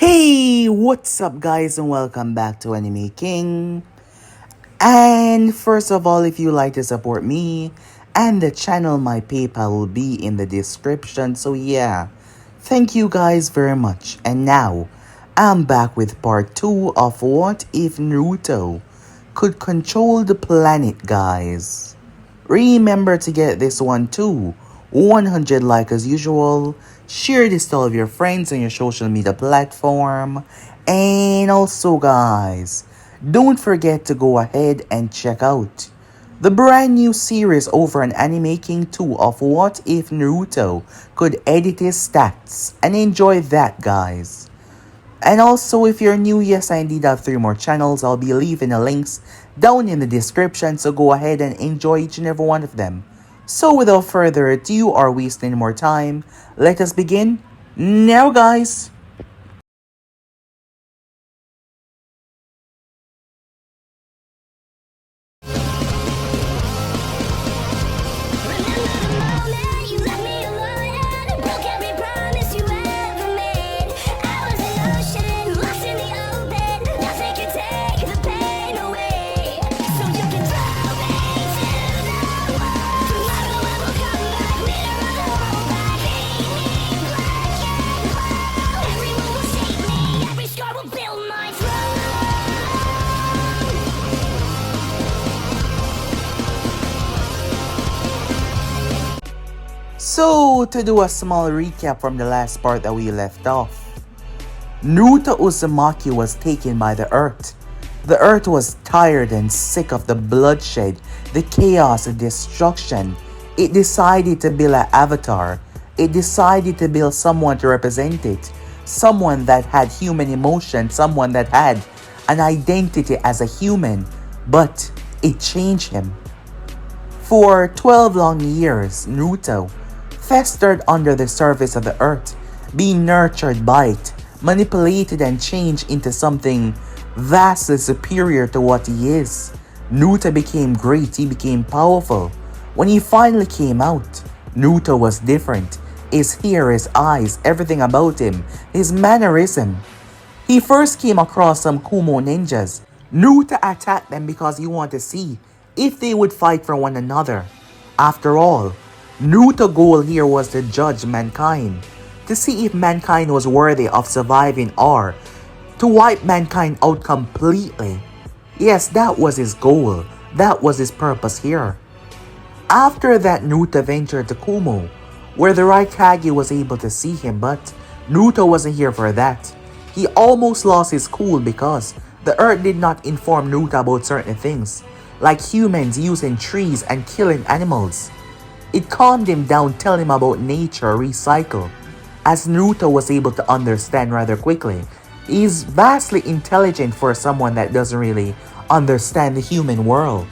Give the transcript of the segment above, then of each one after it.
Hey, what's up, guys, and welcome back to Anime King. And first of all, if you like to support me and the channel, my PayPal will be in the description. So, yeah, thank you guys very much. And now, I'm back with part 2 of What If Naruto Could Control the Planet, guys. Remember to get this one too. 100 like as usual. Share this to all of your friends on your social media platform. And also, guys, don't forget to go ahead and check out the brand new series over on Anime King 2 of What If Naruto Could Edit His Stats. And enjoy that, guys. And also, if you're new, yes, I indeed have 3 more channels. I'll be leaving the links down in the description, so go ahead and enjoy each and every one of them. So without further ado or wasting more time, let us begin now, guys. So, to do a small recap from the last part that we left off, Naruto Uzumaki was taken by the Earth. The Earth was tired and sick of the bloodshed, the chaos and destruction. It decided to build an avatar. It decided to build someone to represent it. Someone that had human emotion, someone that had an identity as a human. But it changed him. For 12 long years, Naruto festered under the surface of the earth, being nurtured by it, manipulated and changed into something vastly superior to what he is. Naruto became great, he became powerful. When he finally came out, Naruto was different. His hair, his eyes, everything about him, his mannerism. He first came across some Kumo ninjas. Naruto attacked them because he wanted to see if they would fight for one another. After all, Naruto's goal here was to judge mankind, to see if mankind was worthy of surviving or to wipe mankind out completely. Yes, that was his goal. That was his purpose here. After that, Naruto ventured to Kumo, where the Hokage was able to see him, but Naruto wasn't here for that. He almost lost his cool because the earth did not inform Naruto about certain things, like humans using trees and killing animals. It calmed him down, telling him about nature, recycle. As Naruto was able to understand rather quickly, he's vastly intelligent for someone that doesn't really understand the human world.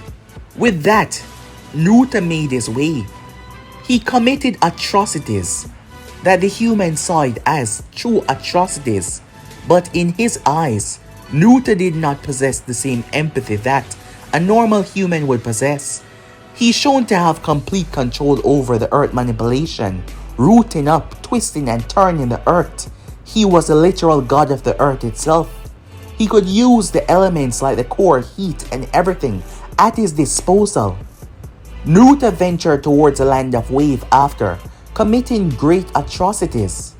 With that, Naruto made his way. He committed atrocities that the humans saw it as true atrocities. But in his eyes, Naruto did not possess the same empathy that a normal human would possess. He's shown to have complete control over the earth manipulation, rooting up, twisting and turning the earth. He was a literal god of the earth itself. He could use the elements like the core, heat and everything at his disposal. Naruto ventured towards the land of wave after committing great atrocities.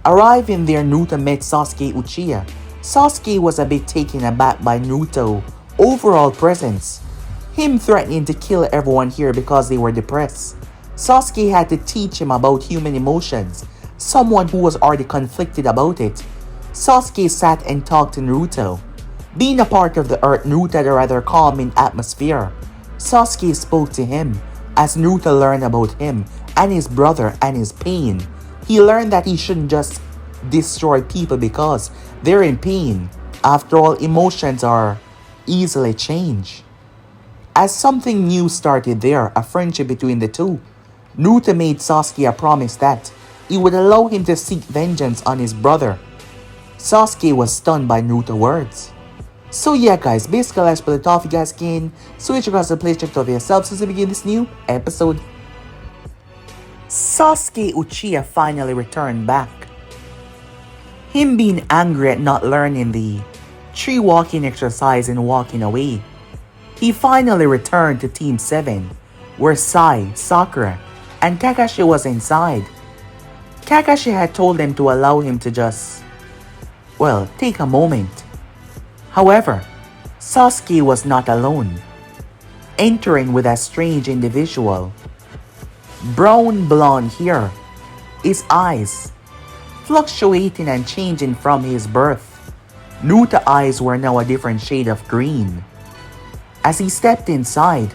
Arriving there, Naruto met Sasuke Uchiha. Sasuke was a bit taken aback by Naruto's overall presence, him threatening to kill everyone here because they were depressed. Sasuke had to teach him about human emotions, someone who was already conflicted about it. Sasuke sat and talked to Naruto. Being a part of the earth, Naruto had a rather calming atmosphere. Sasuke spoke to him as Naruto learned about him and his brother and his pain. He learned that he shouldn't just destroy people because they're in pain. After all, emotions are easily changed. As something new started there, a friendship between the two, Naruto made Sasuke a promise that he would allow him to seek vengeance on his brother. Sasuke was stunned by Naruto's words. So yeah, guys, basically let's put it off. You guys can switch across the place, check it out for yourselves as we begin this new episode. Sasuke Uchiha finally returned back. Him being angry at not learning the tree walking exercise and walking away, he finally returned to Team 7, where Sai, Sakura, and Kakashi was inside. Kakashi had told them to allow him to just, well, take a moment. However, Sasuke was not alone, entering with a strange individual. Brown blonde hair, his eyes fluctuating and changing from his birth. Naruto's eyes were now a different shade of green. As he stepped inside,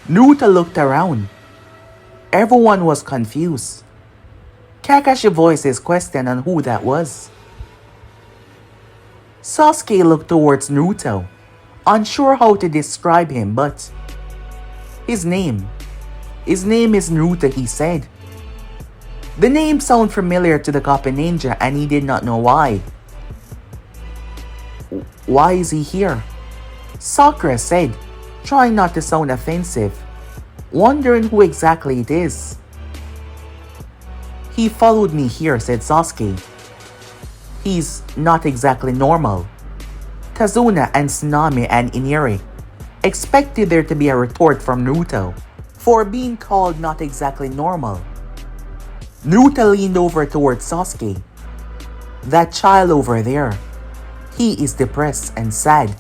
Naruto looked around. Everyone was confused. Kakashi voiced his question on who that was. Sasuke looked towards Naruto, unsure how to describe him, but his name is Naruto, he said. The name sounded familiar to the copy ninja and he did not know why. Why is he here? Sakura said, trying not to sound offensive, wondering who exactly it is. He followed me here, said Sasuke. He's not exactly normal. Kazuna and Tsunami and Iniri expected there to be a retort from Naruto for being called not exactly normal. Naruto leaned over towards Sasuke. That child over there, he is depressed and sad.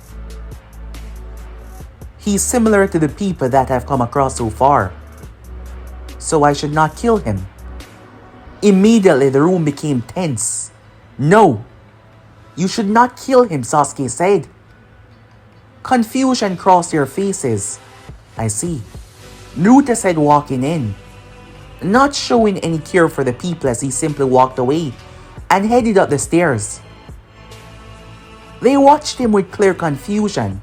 He's similar to the people that I've come across so far. So I should not kill him. Immediately the room became tense. No! You should not kill him, Sasuke said. Confusion crossed their faces. I see. Naruto said, walking in, not showing any care for the people as he simply walked away and headed up the stairs. They watched him with clear confusion.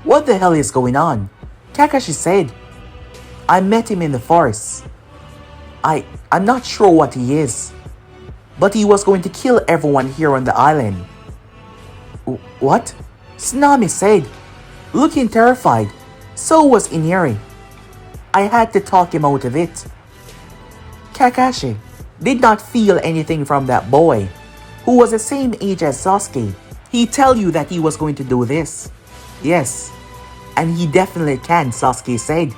What the hell is going on? Kakashi said. I met him in the forest. I'm not sure what he is, but he was going to kill everyone here on the island. What? Tsunami said, looking terrified. So was Iniri. I had to talk him out of it. Kakashi did not feel anything from that boy, who was the same age as Sasuke. He tell you that he was going to do this. Yes, and he definitely can, Sasuke said.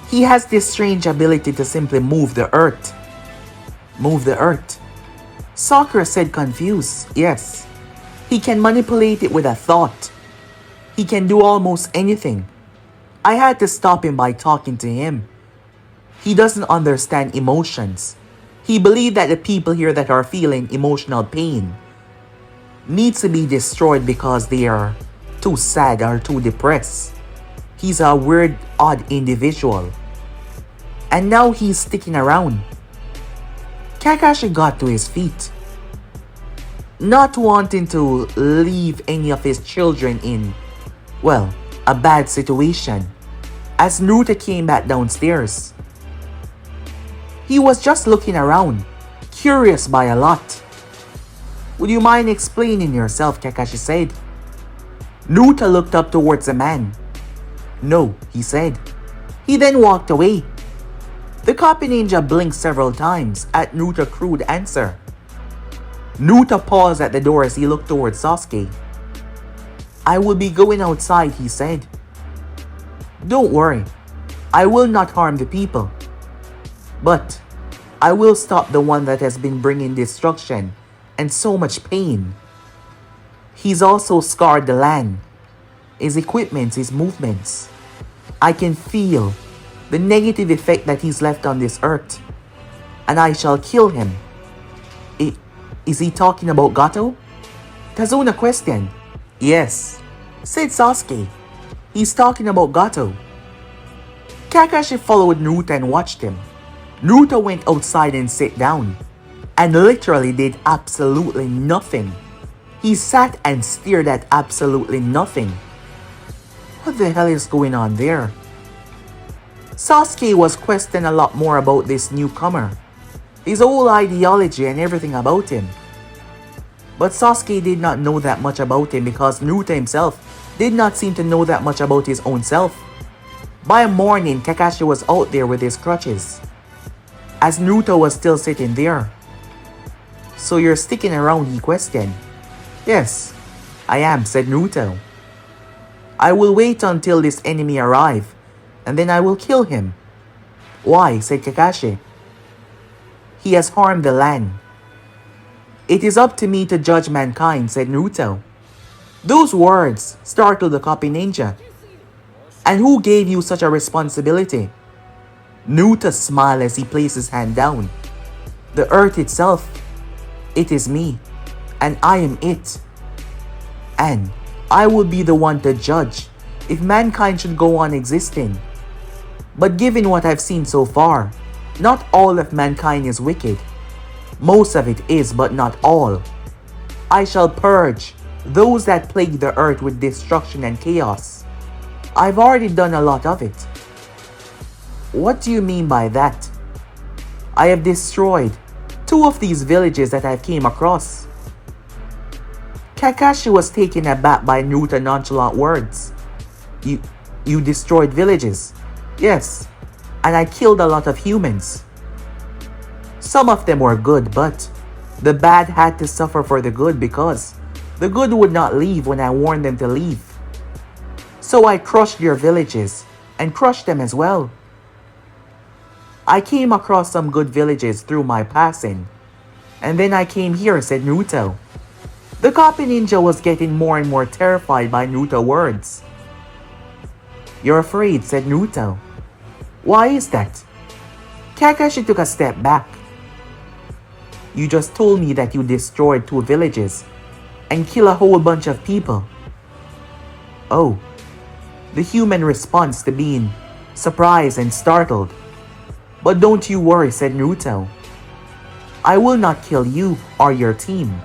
He has this strange ability to simply move the earth. Move the earth? Sakura said, confused. Yes, he can manipulate it with a thought. He can do almost anything. I had to stop him by talking to him. He doesn't understand emotions. He believed that the people here that are feeling emotional pain needs to be destroyed because they are too sad or too depressed. He's a weird, odd individual. And now he's sticking around. Kakashi got to his feet, not wanting to leave any of his children in, well, a bad situation, as Naruto came back downstairs. He was just looking around, curious by a lot. Would you mind explaining yourself, Kakashi said. Naruto looked up towards the man. No, he said. He then walked away. The copy ninja blinked several times at Naruto's crude answer. Naruto paused at the door as he looked towards Sasuke. I will be going outside, he said. Don't worry, I will not harm the people. But I will stop the one that has been bringing destruction and so much pain. He's also scarred the land, his equipment, his movements. I can feel the negative effect that he's left on this earth, and I shall kill him. Is he talking about Gato? Kazuna questioned. Yes, said Sasuke. He's talking about Gato. Kakashi followed Naruto and watched him. Naruto went outside and sat down, and literally did absolutely nothing. He sat and stared at absolutely nothing. What the hell is going on there? Sasuke was questioning a lot more about this newcomer, his whole ideology and everything about him. But Sasuke did not know that much about him because Naruto himself did not seem to know that much about his own self. By morning, Kakashi was out there with his crutches, as Naruto was still sitting there. So you're sticking around, he questioned. Yes, I am, said Naruto. I will wait until this enemy arrive, and then I will kill him. Why, said Kakashi. He has harmed the land. It is up to me to judge mankind, said Naruto. Those words startled the copy ninja. And who gave you such a responsibility? Naruto smiled as he placed his hand down. The earth itself. It is me, and I am it. And I will be the one to judge if mankind should go on existing. But given what I've seen so far, not all of mankind is wicked. Most of it is, but not all. I shall purge those that plague the earth with destruction and chaos. I've already done a lot of it. What do you mean by that? I have destroyed 2 of these villages that I've came across. Kakashi was taken aback by Naruto's nonchalant words. You destroyed villages? Yes, and I killed a lot of humans. Some of them were good, but the bad had to suffer for the good because the good would not leave when I warned them to leave. So I crushed your villages and crushed them as well. I came across some good villages through my passing, and then I came here, said Naruto. The copy ninja was getting more and more terrified by Naruto's words. You're afraid, said Naruto. Why is that? Kakashi took a step back. You just told me that you destroyed 2 villages and killed a whole bunch of people. Oh, the human response to being surprised and startled. But don't you worry, said Naruto. I will not kill you or your team.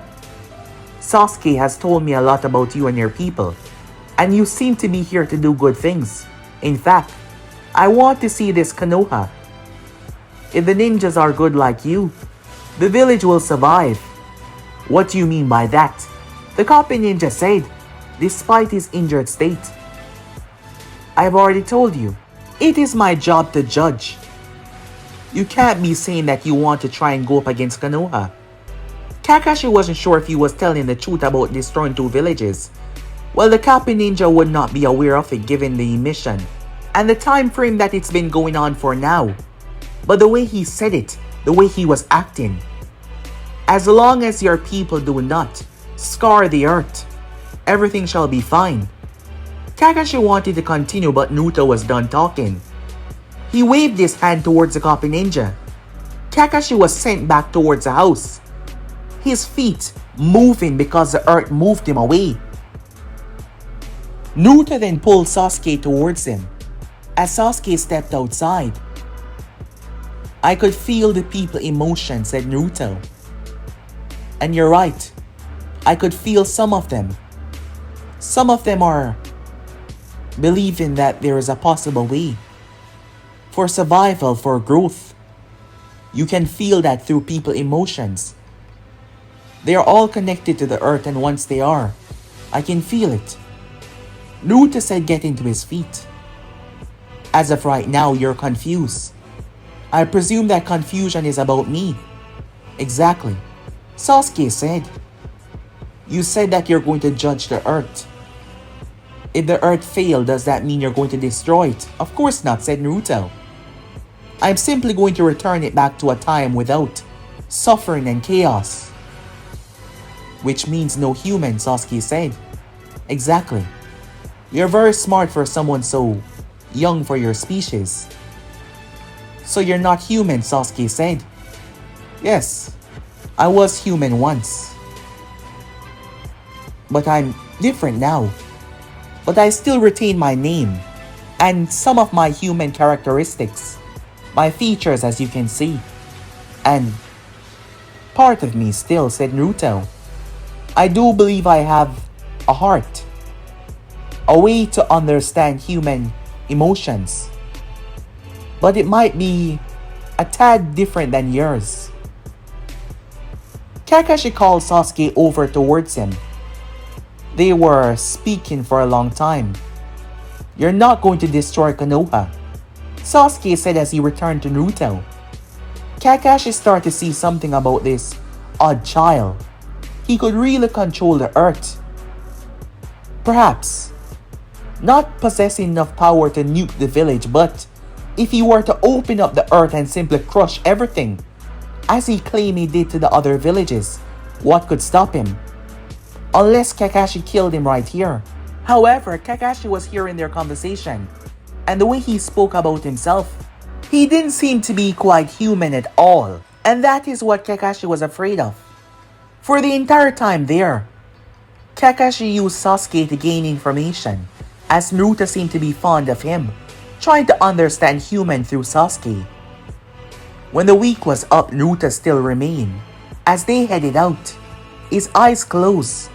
Sasuke has told me a lot about you and your people, and you seem to be here to do good things. In fact, I want to see this Konoha. If the ninjas are good like you, the village will survive. What do you mean by that? The copy ninja said, despite his injured state. I've already told you, it is my job to judge. You can't be saying that you want to try and go up against Konoha. Kakashi wasn't sure if he was telling the truth about destroying 2 villages. Well, the copy ninja would not be aware of it given the mission and the time frame that it's been going on for now. But the way he said it, the way he was acting. As long as your people do not scar the earth, everything shall be fine. Kakashi wanted to continue, but Naruto was done talking. He waved his hand towards the copy ninja. Kakashi was sent back towards the house, his feet moving because the earth moved him away. Naruto then pulled Sasuke towards him. As Sasuke stepped outside, I could feel the people's emotion, said Naruto. And you're right, I could feel some of them. Some of them are believing that there is a possible way for survival, for growth. You can feel that through people's emotions. They are all connected to the earth, and once they are, I can feel it. Naruto said, getting to his feet. As of right now, you're confused. I presume that confusion is about me. Exactly. Sasuke said. You said that you're going to judge the earth. If the earth failed, does that mean you're going to destroy it? Of course not, said Naruto. I'm simply going to return it back to a time without suffering and chaos. Which means no human, Sasuke said. Exactly. You're very smart for someone so young for your species. So you're not human, Sasuke said. Yes, I was human once. But I'm different now. But I still retain my name and some of my human characteristics. My features, as you can see. And part of me still, said Naruto. I do believe I have a heart. A way to understand human emotions. But it might be a tad different than yours. Kakashi called Sasuke over towards him. They were speaking for a long time. You're not going to destroy Konoha, Sasuke said as he returned to Naruto. Kakashi started to see something about this odd child. He could really control the earth. Perhaps not possessing enough power to nuke the village, but if he were to open up the earth and simply crush everything, as he claimed he did to the other villages, what could stop him? Unless Kakashi killed him right here. However, Kakashi was hearing their conversation, and the way he spoke about himself, he didn't seem to be quite human at all, and that is what Kakashi was afraid of. For the entire time there, Kakashi used Sasuke to gain information, as Naruto seemed to be fond of him, trying to understand human through Sasuke. When the week was up, Naruto still remained. As they headed out, his eyes closed.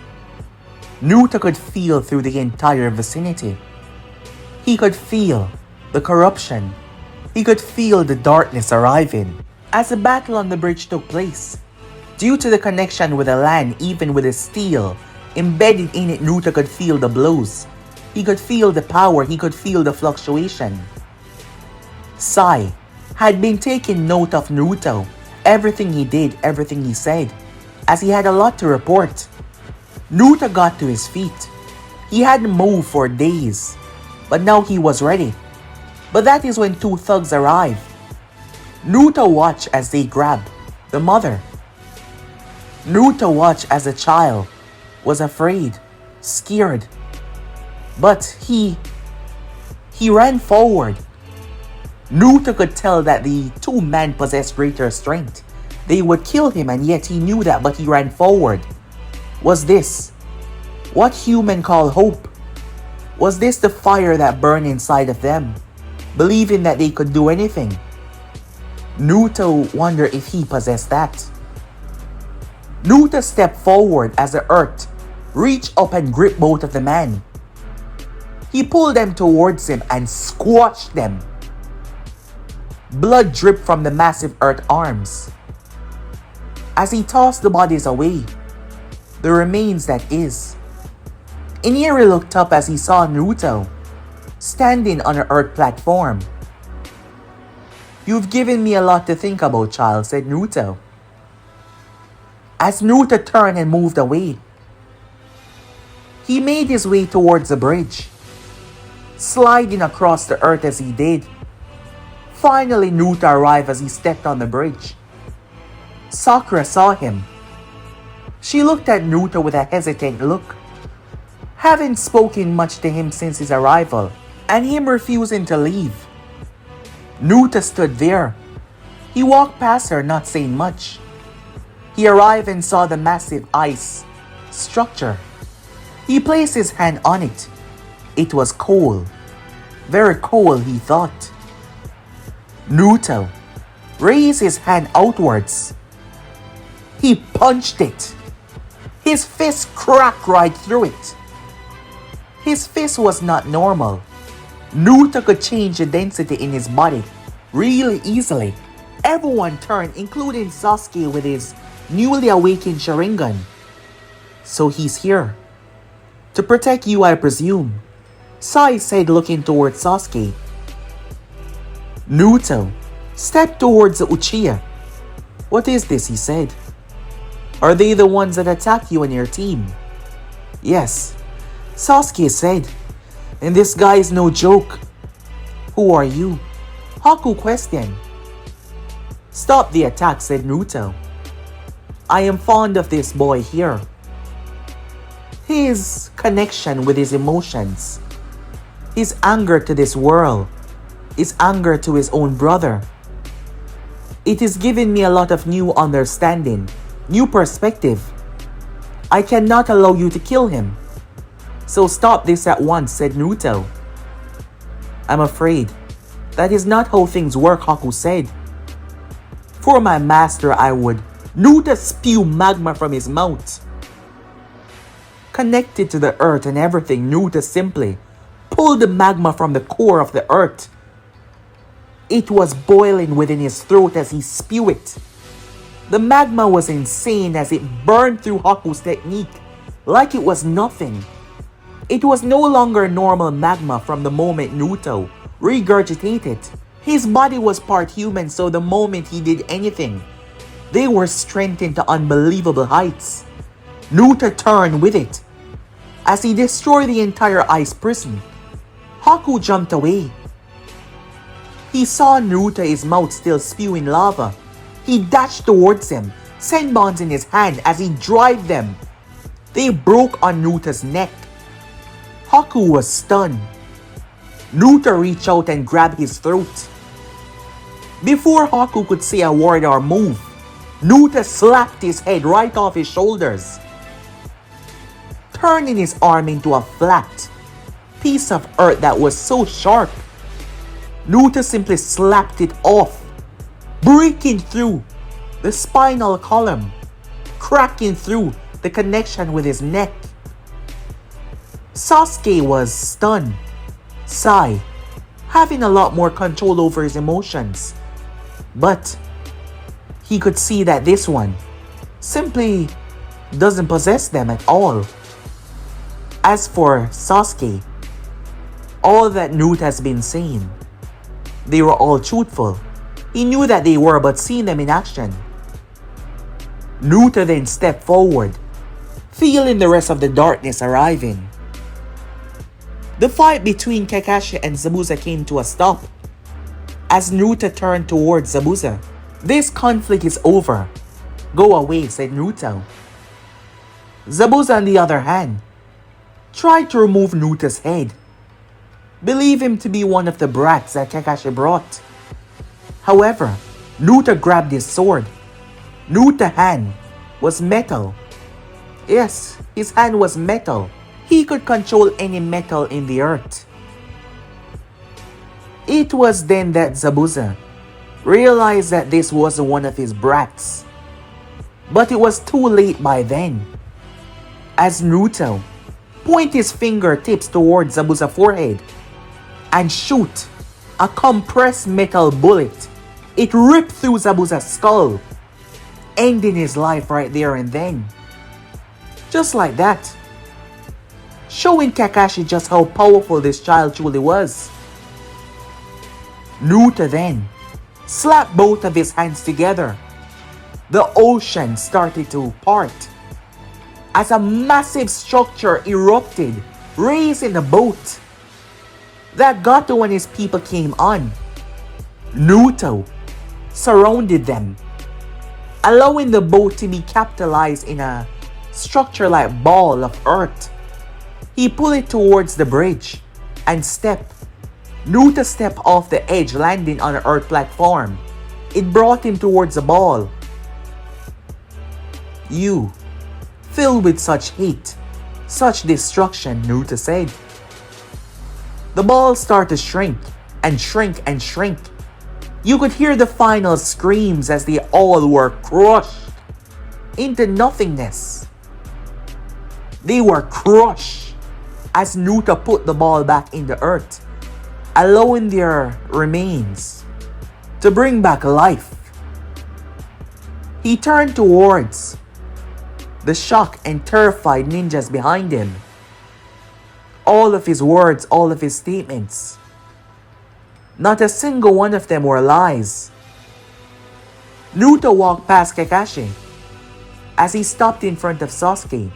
Naruto could feel through the entire vicinity. He could feel the corruption. He could feel the darkness arriving. As the battle on the bridge took place, due to the connection with the land, even with the steel embedded in it, Naruto could feel the blows. He could feel the power, he could feel the fluctuation. Sai had been taking note of Naruto, everything he did, everything he said, as he had a lot to report. Naruto got to his feet. He hadn't moved for days, but now he was ready. But that is when two thugs arrived. Naruto watched as they grabbed the mother. Naruto watched as the child was afraid, scared. But he ran forward. Naruto could tell that the two men possessed greater strength. They would kill him, and yet he knew that, but he ran forward. Was this what human call hope? Was this the fire that burned inside of them, believing that they could do anything? Naruto wondered if he possessed that. Naruto stepped forward as the earth reached up and gripped both of the men. He pulled them towards him and squashed them. Blood dripped from the massive earth arms. As he tossed the bodies away, the remains that is, Inieri looked up as he saw Naruto standing on an earth platform. "You've given me a lot to think about, child," said Naruto. As Naruto turned and moved away, he made his way towards the bridge, sliding across the earth as he did. Finally, Naruto arrived as he stepped on the bridge. Sakura saw him. She looked at Naruto with a hesitant look, having spoken much to him since his arrival, and him refusing to leave. Naruto stood there. He walked past her, not saying much. He arrived and saw the massive ice structure. He placed his hand on it. It was cold. Very cold, he thought. Naruto raised his hand outwards. He punched it. His fist cracked right through it. His fist was not normal. Naruto could change the density in his body really easily. Everyone turned, including Sasuke with his newly awakened Sharingan. "So he's here. To protect you, I presume," Sai said, looking towards Sasuke. Naruto stepped towards the Uchiha. "What is this?" he said. "Are they the ones that attacked you and your team?" "Yes," Sasuke said. "And this guy is no joke." "Who are you?" Haku questioned. "Stop the attack," said Naruto. "I am fond of this boy here. His connection with his emotions, his anger to this world, his anger to his own brother. It is giving me a lot of new understanding, new perspective. I cannot allow you to kill him. So stop this at once," said Naruto. "I'm afraid that is not how things work," Haku said. "For my master, I would..." Naruto spewed magma from his mouth. Connected to the earth and everything, Naruto simply pulled the magma from the core of the earth. It was boiling within his throat as he spewed it. The magma was insane as it burned through Haku's technique like it was nothing. It was no longer normal magma from the moment Naruto regurgitated. His body was part human, so the moment he did anything, They were strengthened to unbelievable heights. Naruto turned with it. As he destroyed the entire ice prison, Haku jumped away. He saw Naruto, his mouth still spewing lava. He dashed towards him, senbons in his hand as he drove them. They broke on Naruto's neck. Haku was stunned. Naruto reached out and grabbed his throat. Before Haku could say a word or move, Naruto slapped his head right off his shoulders, turning his arm into a flat piece of earth that was so sharp. Naruto simply slapped it off, breaking through the spinal column, cracking through the connection with his neck. Sasuke was stunned, Sai, having a lot more control over his emotions. But he could see that this one simply doesn't possess them at all. As for Sasuke, all that Naruto has been saying, they were all truthful. He knew that they were, but seeing them in action. Naruto then stepped forward, feeling the rest of the darkness arriving. The fight between Kakashi and Zabuza came to a stop as Naruto turned towards Zabuza. "This conflict is over. Go away," said Naruto. Zabuza, on the other hand, tried to remove Naruto's head, believe him to be one of the brats that Kakashi brought. However, Naruto grabbed his sword. Naruto's hand was metal. Yes, his hand was metal. He could control any metal in the earth. It was then that Zabuza realized that this was one of his brats. But it was too late by then, as Naruto pointed his fingertips towards Zabuza's forehead and shoot a compressed metal bullet. It ripped through Zabuza's skull, ending his life right there and then. Just like that, showing Kakashi just how powerful this child truly was. Naruto then slapped both of his hands together. The ocean started to part as a massive structure erupted, raising a boat that Gato and his people came on. Naruto surrounded them, allowing the boat to be capitalized in a structure-like ball of earth. He pulled it towards the bridge and Naruto stepped off the edge, landing on an earth platform. It brought him towards the ball. "You, filled with such hate, such destruction," Naruto said. The ball started to shrink and shrink and shrink. You could hear the final screams as they all were crushed into nothingness. They were crushed as Naruto put the ball back in the earth, allowing their remains to bring back life. He turned towards the shocked and terrified ninjas behind him. All of his words, all of his statements, not a single one of them were lies. Naruto walked past Kakashi as he stopped in front of Sasuke.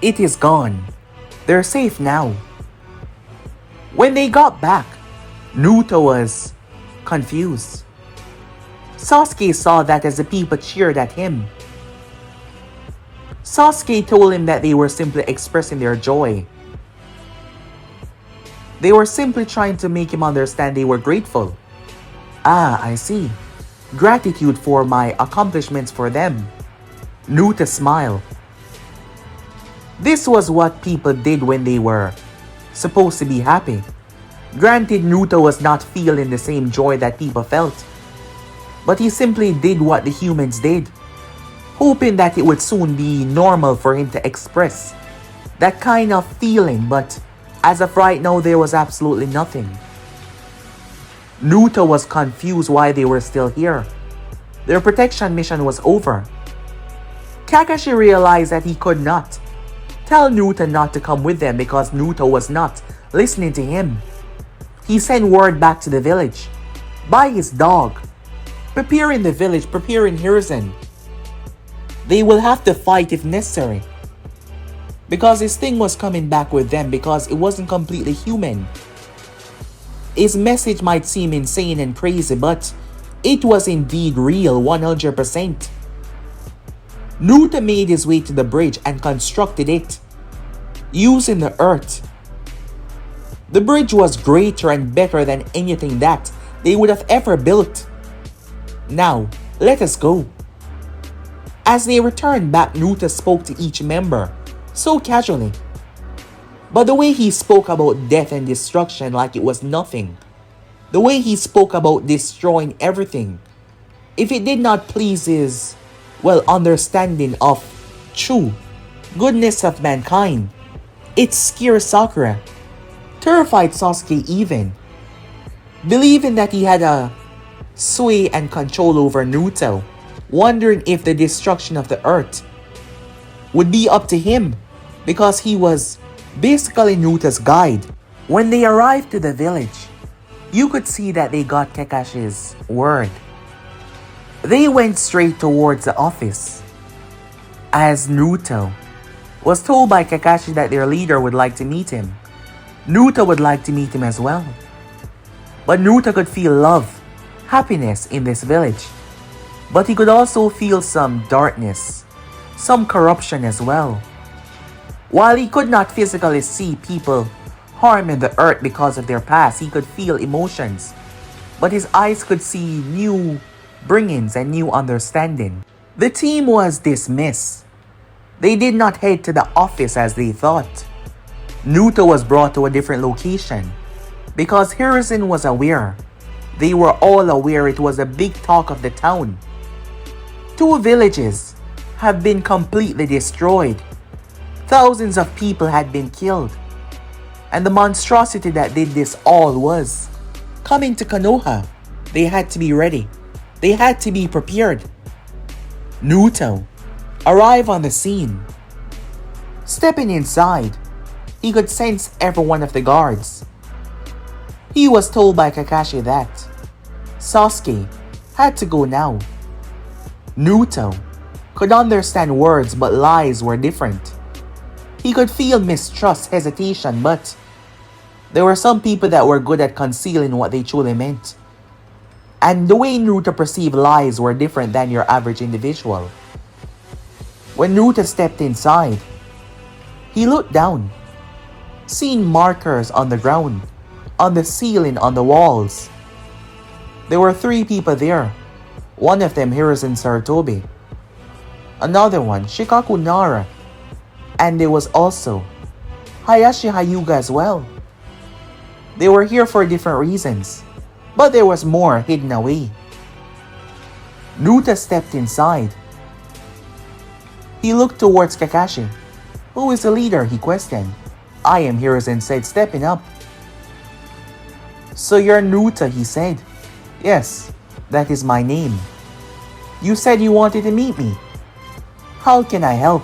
"It is gone. They're safe now." When they got back, Naruto was confused. Sasuke saw that as the people cheered at him. Sasuke told him that they were simply expressing their joy. They were simply trying to make him understand they were grateful. "Ah, I see. Gratitude for my accomplishments for them." Naruto smiled. This was what people did when they were supposed to be happy. Granted, Naruto was not feeling the same joy that people felt, but he simply did what the humans did, hoping that it would soon be normal for him to express that kind of feeling, but as of right now, there was absolutely nothing. Naruto was confused why they were still here. Their protection mission was over. Kakashi realized that he could not tell Naruto not to come with them because Naruto was not listening to him. He sent word back to the village by his dog, preparing the village, preparing Hiruzen They will have to fight if necessary. Because his thing was coming back with them because it wasn't completely human. His message might seem insane and crazy, but it was indeed real 100%. Naruto made his way to the bridge and constructed it, using the earth. The bridge was greater and better than anything that they would have ever built. Now, let us go. As they returned back, Naruto spoke to each member, so casually. But the way he spoke about death and destruction like it was nothing. The way he spoke about destroying everything. If it did not please his, understanding of true goodness of mankind, it scared Sakura. Terrified Sasuke even. Believing that he had a sway and control over Naruto. Wondering if the destruction of the earth would be up to him because he was basically Naruto's guide. When they arrived to the village, you could see that they got Kakashi's word. They went straight towards the office, as Naruto was told by Kakashi that their leader would like to meet him. Naruto would like to meet him as well. But Naruto could feel love, happiness in this village. But he could also feel some darkness, some corruption as well. While he could not physically see people harming the earth because of their past, he could feel emotions. But his eyes could see new bringings and new understanding. The team was dismissed. They did not head to the office as they thought. Naruto was brought to a different location because Hiruzen was aware. They were all aware it was a big talk of the town. 2 villages have been completely destroyed. Thousands of people had been killed. And the monstrosity that did this all was coming to Konoha. They had to be ready. They had to be prepared. Naruto arrived on the scene. Stepping inside, he could sense every one of the guards. He was told by Kakashi that Sasuke had to go now. Naruto could understand words, but lies were different. He could feel mistrust, hesitation, but there were some people that were good at concealing what they truly meant. And the way Naruto perceived lies were different than your average individual. When Naruto stepped inside, he looked down, seeing markers on the ground, on the ceiling, on the walls. There were 3 people there. One of them, Hiruzen Sarutobi. Another one, Shikaku Nara. And there was also Hayashi Hyuga as well. They were here for different reasons, but there was more hidden away. Naruto stepped inside. He looked towards Kakashi. Who is the leader? He questioned. I am, Hiruzen said, stepping up. So you're Naruto, he said. Yes, that is my name. You said you wanted to meet me. How can I help?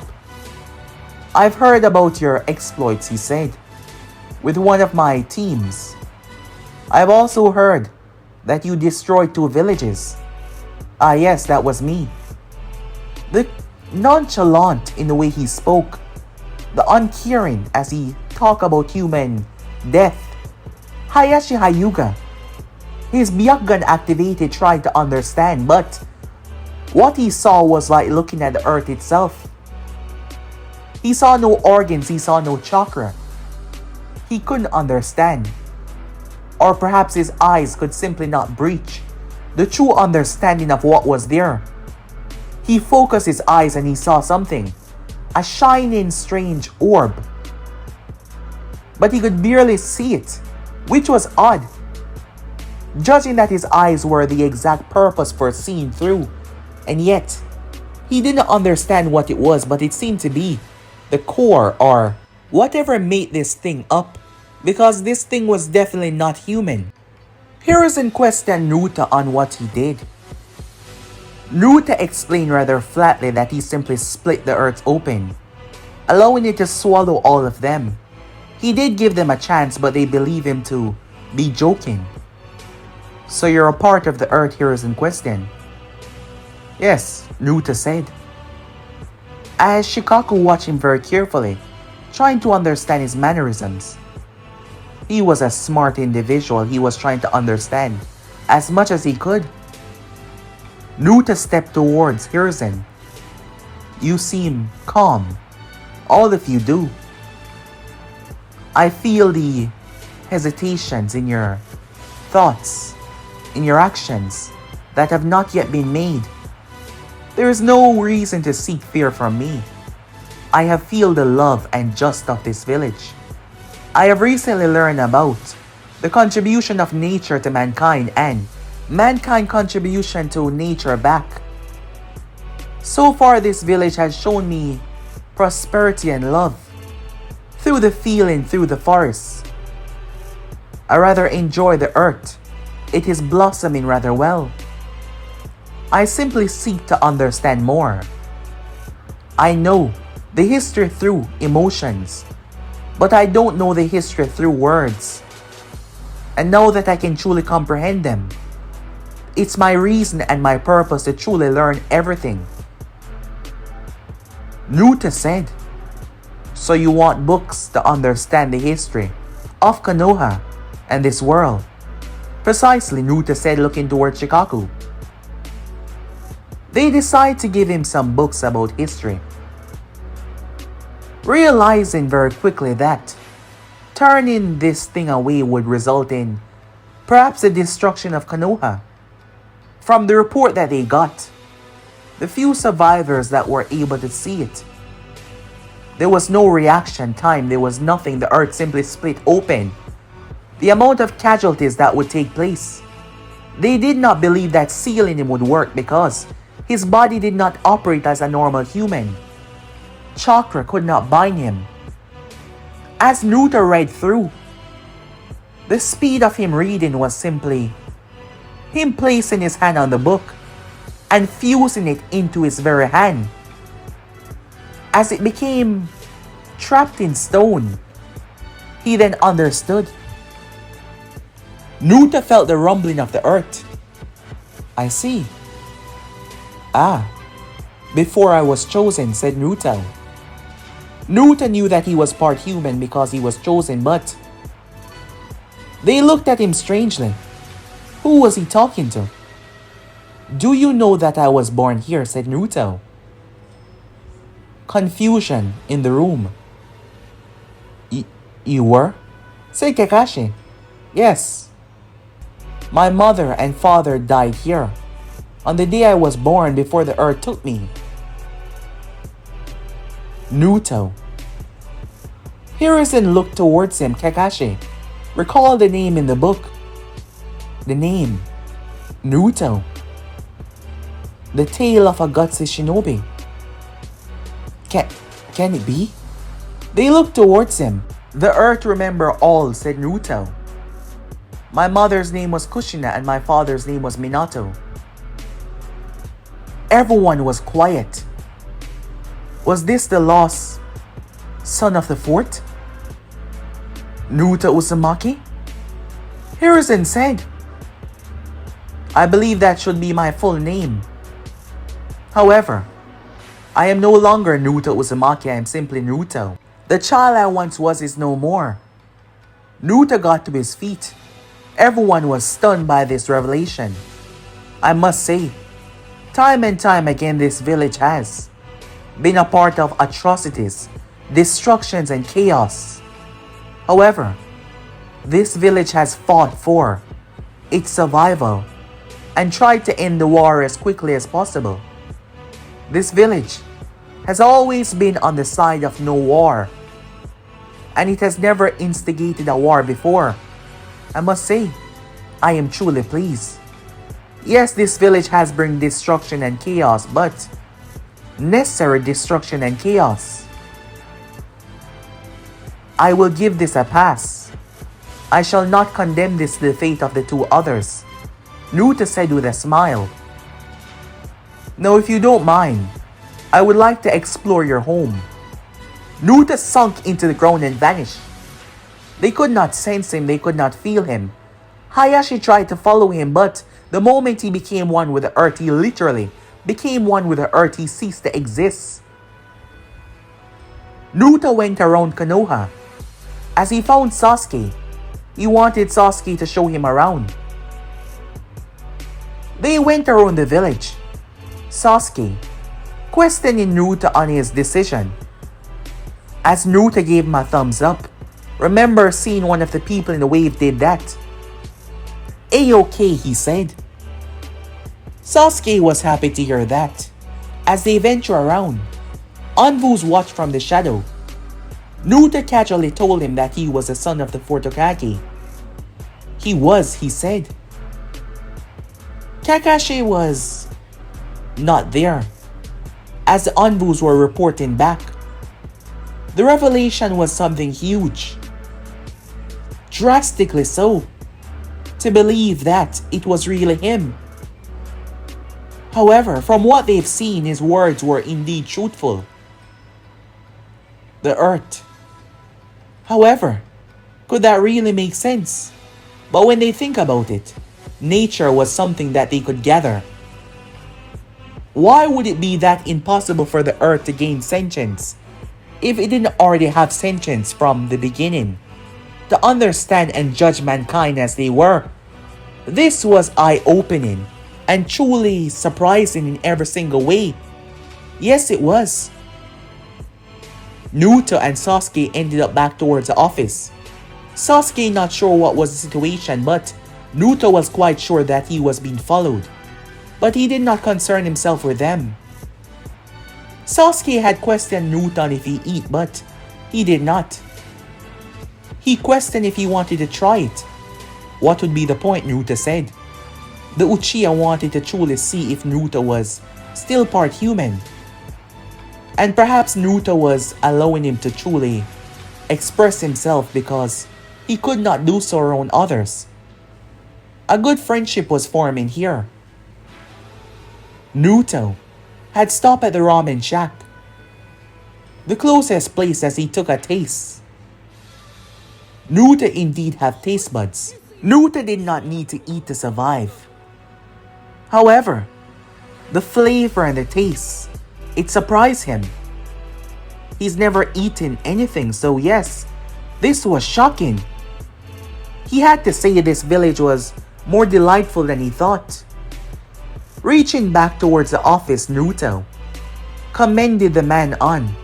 I've heard about your exploits, he said, with one of my teams. I've also heard that you destroyed 2 villages. Ah yes, that was me. The nonchalant in the way he spoke, the uncaring as he talked about human death. Hayashi Hyuga, his Byakugan activated, tried to understand, but what he saw was like looking at the earth itself. He saw no organs, he saw no chakra. He couldn't understand. Or perhaps his eyes could simply not breach the true understanding of what was there. He focused his eyes and he saw something. A shining, strange orb. But he could barely see it, which was odd, judging that his eyes were the exact purpose for seeing through. And yet, he didn't understand what it was, but it seemed to be the core or whatever made this thing up, because this thing was definitely not human. Hiruzen questioned Naruto on what he did. Naruto explained rather flatly that he simply split the earth open, allowing it to swallow all of them. He did give them a chance, but they believe him to be joking. So you're a part of the earth, Hiruzen questioned. Yes, Naruto said. as Shikaku watched him very carefully, trying to understand his mannerisms. He was a smart individual. He was trying to understand as much as he could. Naruto stepped towards Hiruzen. You seem calm. All of you do. I feel the hesitations in your thoughts, in your actions that have not yet been made. There is no reason to seek fear from me. I have feel the love and just of this village. I have recently learned about the contribution of nature to mankind and mankind contribution to nature back. So far this village has shown me prosperity and love. Through the feeling, through the forest. I rather enjoy the earth. It is blossoming rather well. I simply seek to understand more. I know the history through emotions, but I don't know the history through words. And now that I can truly comprehend them, it's my reason and my purpose to truly learn everything. Naruto said, so you want books to understand the history of Konoha and this world? Precisely, Naruto said, looking towards Shikaku. They decide to give him some books about history, realizing very quickly that turning this thing away would result in perhaps the destruction of Konoha. From the report that they got, the few survivors that were able to see it, there was no reaction time, there was nothing, the earth simply split open. The amount of casualties that would take place, they did not believe that sealing him would work because his body did not operate as a normal human. Chakra could not bind him. As Naruto read through, the speed of him reading was simply him placing his hand on the book and fusing it into his very hand. As it became trapped in stone, he then understood. Naruto felt the rumbling of the earth. I see. Ah, before I was chosen, said Naruto. Naruto knew that he was part human because he was chosen, but they looked at him strangely. Who was he talking to? Do you know that I was born here, said Naruto. Confusion in the room. You were? Said Kakashi. Yes. My mother and father died here on the day I was born before the earth took me. Naruto. Hiruzen looked towards him. Kakashi, recall the name in the book. The name. Naruto. The tale of a gutsy shinobi. Can it be? They looked towards him. The earth remember all, said Naruto. My mother's name was Kushina and my father's name was Minato. Everyone was quiet. Was this the lost son of the fort? Naruto Uzumaki? Hiruzen said, I believe that should be my full name. However, I am no longer Naruto Uzumaki, I am simply Naruto. The child I once was is no more. Naruto got to his feet. Everyone was stunned by this revelation. I must say, time and time again this village has been a part of atrocities, destructions and chaos. However, this village has fought for its survival and tried to end the war as quickly as possible. This village has always been on the side of no war, and it has never instigated a war before. I must say, I am truly pleased. Yes, this village has brought destruction and chaos, but necessary destruction and chaos. I will give this a pass. I shall not condemn this to the fate of the two others, Naruto said with a smile. Now, if you don't mind, I would like to explore your home. Naruto sunk into the ground and vanished. They could not sense him, they could not feel him. Hayashi tried to follow him, but the moment he became one with the earth, he literally became one with the earth, he ceased to exist. Naruto went around Konoha. As he found Sasuke, he wanted Sasuke to show him around. They went around the village. Sasuke questioning Naruto on his decision. As Naruto gave him a thumbs up, remember seeing one of the people in the wave did that. A-okay, he said. Sasuke was happy to hear that. As they venture around, Anvu's watched from the shadow. Naruto casually told him that he was the son of the fourth Hokage. He was, he said. Kakashi was not there, as the Anvus were reporting back. The revelation was something huge. Drastically so, to believe that it was really him. However, from what they've seen, his words were indeed truthful. The Earth. However, could that really make sense? But when they think about it, nature was something that they could gather. Why would it be that impossible for the Earth to gain sentience if it didn't already have sentience from the beginning, to understand and judge mankind as they were? This was eye-opening and truly surprising in every single way. Yes, it was. Naruto and Sasuke ended up back towards the office. Sasuke not sure what was the situation, but Naruto was quite sure that he was being followed. But he did not concern himself with them. Sasuke had questioned Naruto on if he eat, but he did not. He questioned if he wanted to try it. What would be the point, Naruto said. The Uchiha wanted to truly see if Naruto was still part human. And perhaps Naruto was allowing him to truly express himself because he could not do so around others. A good friendship was forming here. Naruto had stopped at the ramen shack, the closest place, as he took a taste. Naruto indeed had taste buds. Naruto did not need to eat to survive. However, the flavor and the taste, it surprised him. He's never eaten anything, so yes, this was shocking. He had to say this village was more delightful than he thought. Reaching back towards the office, Naruto commended the man on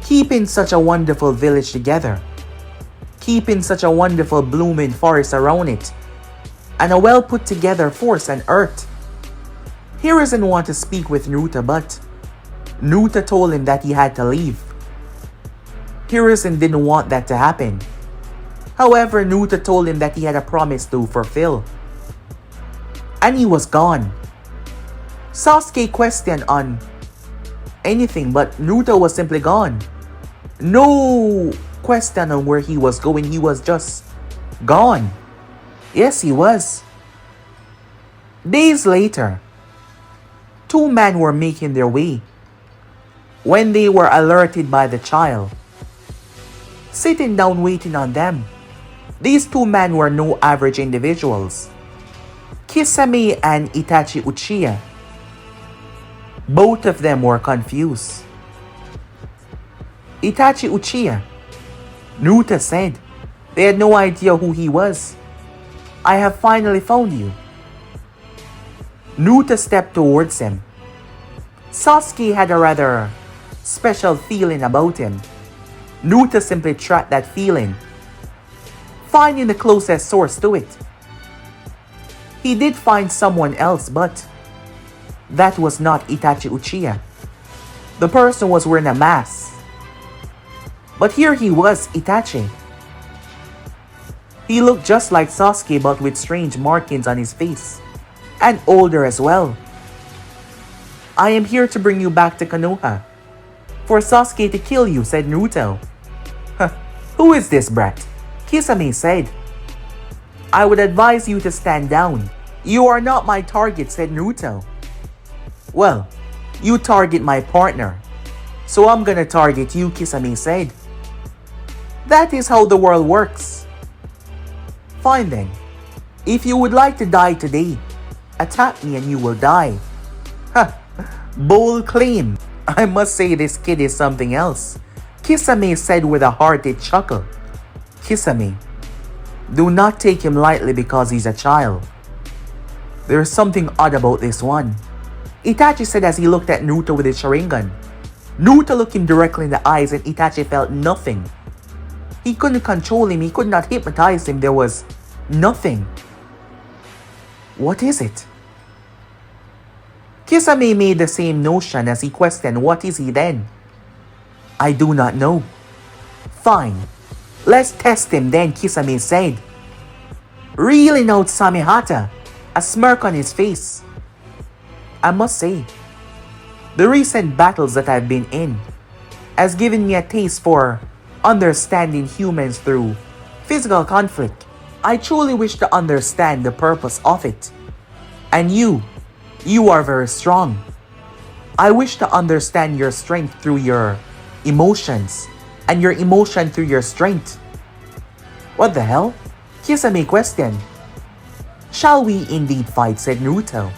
keeping such a wonderful village together, keeping such a wonderful blooming forest around it, and a well put together force and earth. Hiruzen wanted to speak with Naruto, but Naruto told him that he had to leave. Hiruzen didn't want that to happen. However, Naruto told him that he had a promise to fulfill. And he was gone. Sasuke questioned on anything, but Naruto was simply gone. No question on where he was going, he was just gone. Yes, he was. Days later, two men were making their way when they were alerted by the child sitting down waiting on them. These two men were no average individuals. Kisame and Itachi Uchiha. Both of them were confused. Itachi Uchiha, Naruto said. They had no idea who he was. I have finally found you. Naruto stepped towards him. Sasuke had a rather special feeling about him. Naruto simply tracked that feeling, finding the closest source to it. He did find someone else, but that was not Itachi Uchiha. The person was wearing a mask. But here he was, Itachi. He looked just like Sasuke, but with strange markings on his face, and older as well. I am here to bring you back to Konoha, for Sasuke to kill you, said Naruto. Who is this brat? Kisame said. I would advise you to stand down. You are not my target, said Naruto. Well, you target my partner, so I'm gonna target you, Kisame said. That is how the world works. Fine then. If you would like to die today, attack me and you will die. Ha! Bold claim. I must say this kid is something else. Kisame said with a hearty chuckle. Kisame, do not take him lightly because he's a child. There's something odd about this one, Itachi said as he looked at Naruto with his Sharingan. Naruto looked him directly in the eyes and Itachi felt nothing. He couldn't control him, he could not hypnotize him, there was nothing. What is it? Kisame made the same notion as he questioned, what is he then? I do not know. Fine, let's test him then, Kisame said. Reeling out Samehata, a smirk on his face. I must say, the recent battles that I've been in has given me a taste for understanding humans through physical conflict. I truly wish to understand the purpose of it. And you are very strong. I wish to understand your strength through your emotions, and your emotion through your strength. What the hell? Kisame questioned. Shall we indeed fight, said Naruto.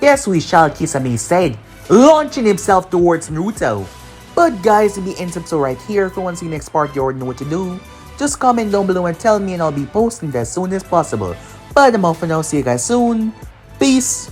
Yes, we shall, Kisame said, launching himself towards Naruto. But guys, in the end episode right here, if you want to see the next part, you already know what to do. Just comment down below and tell me and I'll be posting it as soon as possible. But I'm off for now, see you guys soon. Peace.